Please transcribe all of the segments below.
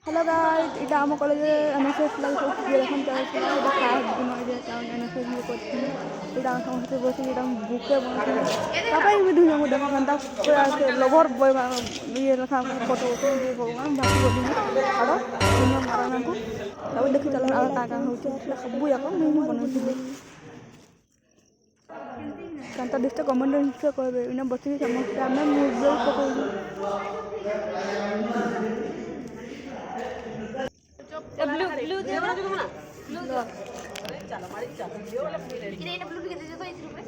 Hello guys, এটা আমার কলেজে এনএসএস লাগে যেরকম চলছিল এটা ফার্স্ট দিন যে এনএসএস নিয়ে করছি। এটা আমার সমস্ত বসে এটা বুকে বসে তারপরে ভিডিও আমি দেখান তারপরে লভর বই ইয়ে লেখা ফটো দিয়ে ভগবান ভাষি বলি আরো মারানাକୁ তারপরে দেখি ଚାଲ ଆଉ କାକା ହେଉଛି ଆସିଲା ସବୁ ଯାକ ମୁଁ ହିଁ ବନେଇଥିଲି। କାରଣ ତ ନିଶ୍ଚୟ କମେଣ୍ଟ ନିଶ୍ଚୟ କହିବେ ଏଇନା ବସିକି ସମସ୍ତେ ଆମେ ମୁଭି ପକାଉଛୁ। ब्लू ब्लू दे ना जो ना ब्लू दे चलो मारी चलो ये वाला ब्लू ले ये ब्लू के दे दो 1 रुपए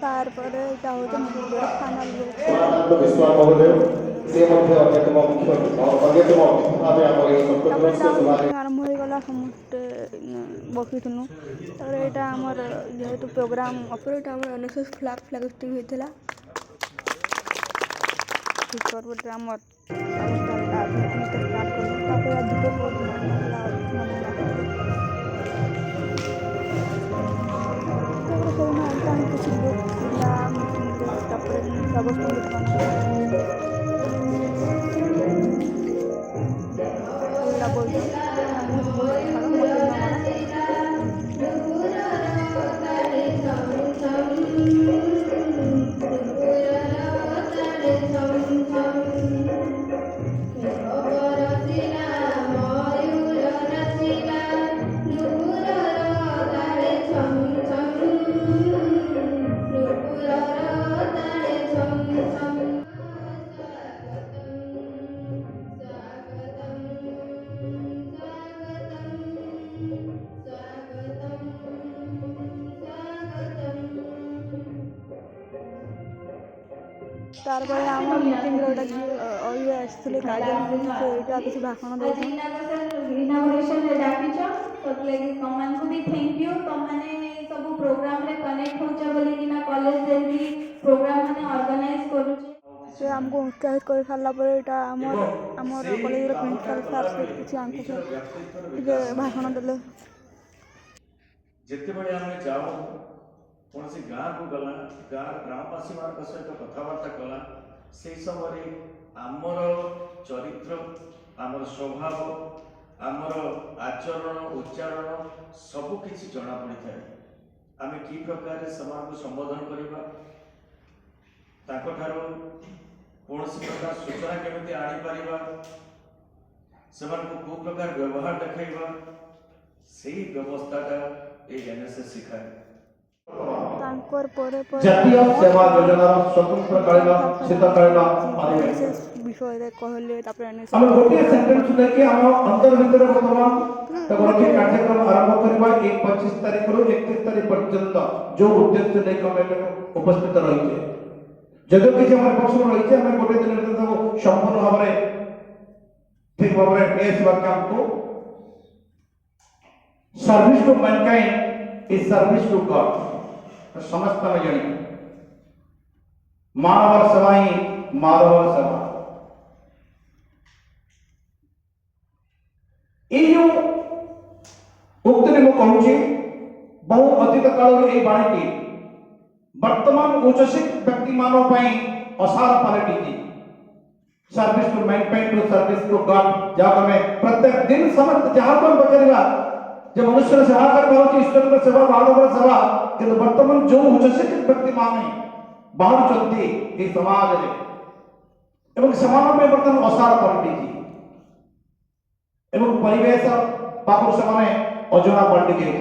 তারপরে এটা হচ্ছে মুভির ফাইনাল লুক। বিস্ময় মহোদয় সে মধ্যে অন্যতম মুখ্য অন্যতম ভাবে আমার এই সম্পূর্ণ আরম্ভ হয়েগলা সমস্তে বসিଥିଲୁ। তারপরে এটা আমার যেহেতু প্রোগ্রাম অপরে এটা আমার এনএসএস ফ্ল্যাগ স্টিং হয়েছিল। তারপরে আমার স্টার্ট করলো তারপরে দুটো কিছু লোক তারপরে ব্যবস্থা তারপরে আমার মিটিংরে ওটা ইয়ে আসছিলে গাইডেন্স ସେ ଏଇଟା କିଛି ଭାଷଣ ଦେଇଛି। ଇନାଗୁରେସନରେ ଡାକିଛ ସେଥିଲାଗି ତମମାନଙ୍କୁ ବି ଥ୍ୟାଙ୍କ ୟୁ। ତମମାନେ ସବୁ ପ୍ରୋଗ୍ରାମରେ କନେକ୍ଟ ହେଉଛ ବୋଲିକିନା କଲେଜରେ ବି ପ୍ରୋଗ୍ରାମ ମାନେ ଅର୍ଗାନାଇଜ କରୁଛେ। ସେ ଆମକୁ ଉତ୍ସାହିତ କରି ସାରିଲା ପରେ ଏଇଟା ଆମର କଲେଜର ପ୍ରିନ୍ସିପାଲ ସାର୍ ସେ କିଛି ଆମକୁ ଟିକେ ଭାଷଣ ଦେଲେ। ଯେତେବେଳେ ଆମେ ଯାଉ କୌଣସି ଗାଁକୁ ଗଲା ଗ୍ରାମବାସୀମାନଙ୍କ ସହିତ କଥାବାର୍ତ୍ତା କଲା ସେହି ସମୟରେ ଆମର ଚରିତ୍ର ଆମର ସ୍ୱଭାବ ଆମର ଆଚରଣ ଉଚ୍ଚାରଣ ସବୁକିଛି ଜଣାପଡ଼ିଥାଏ। ଆମେ କି ପ୍ରକାରରେ ସେମାନଙ୍କୁ ସମ୍ବୋଧନ କରିବା ତାଙ୍କଠାରୁ କୌଣସି ପ୍ରକାର ସୂଚନା କେମିତି ଆଣିପାରିବା ସେମାନଙ୍କୁ କେଉଁ ପ୍ରକାର ବ୍ୟବହାର ଦେଖାଇବା ସେହି ବ୍ୟବସ୍ଥାଟା এই এনএসএস শিখায়। ତାଙ୍କର ପରେ ଜାତୀୟ ସେବା ଯୋଜନାର ସ୍ୱତନ୍ତ୍ରକାଳୀନ ଶୀତକାଳୀନ ଏନଏସଏସ୍ ବିଷୟରେ କହିଲେ। ତାପରେ ଏନଏସଏସ୍ ଆମେ ଗୋଟିଏ ସେଣ୍ଟେନ୍ସ ନେଇକି ଆମ ଅନ୍ତର ଭିତରେ ବର୍ତ୍ତମାନ ଗୋଟେ କାର୍ଯ୍ୟକ୍ରମ ଆରମ୍ଭ କରିବା 25 ତାରିଖରୁ 31 ତାରିଖ ପର୍ଯ୍ୟନ୍ତ ଯୋଉ ଉଦ୍ଦେଶ୍ୟ ନେଇକି ଆମେ ଉପସ୍ଥିତ ରହିଛେ। ଯଦି କିଛି ଆମର ପକ୍ଷରୁ ରହିଛି ଆମେ ଗୋଟେ ଦିନ ଭିତରେ ତାକୁ ସମ୍ପୂର୍ଣ୍ଣ ଭାବରେ ଠିକ ଭାବରେ ନେଇଆସିବା କାମକୁ। Service to mankind is service to God. समस्त में जानी मानव सेवा ही माधव सेवा। ये जो उक्ति में कहूँ बहु अतीत काल बाणी वर्तमान उच्चशिक व्यक्ति मानव असार पलटि service to mankind to service to God. जहाँ हमें प्रत्येक दिन समस्त जहाँ को पचारा जो मनुष्य सेवा कर ईश्वर सेवा मानव सेवा किंतु वर्तमान जो उच्चशिक्षित व्यक्ति माने बाहर चलती समाज में समान में बर्तमान असार पलटि परिवेश पाखु से अजଣା पलटि गई।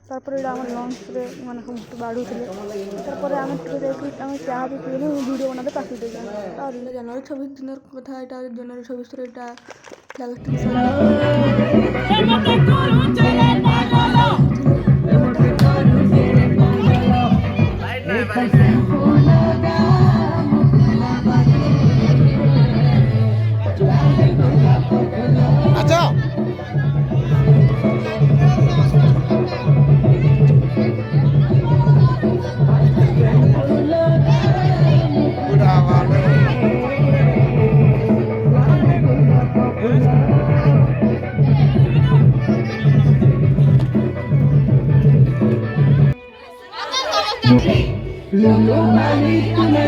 তারপরে এটা আমার লঞ্চরে মানে সমস্ত বাড়ুଥିଲେ। তারপরে আমি চাহা বি পিলে ভিডিও বানাতে পাখি দিয়ে আর জানুয়ারি 26 দিনের কথা। এটা জানুয়ারি 26 এটা আচ্ছা Lo mali tu me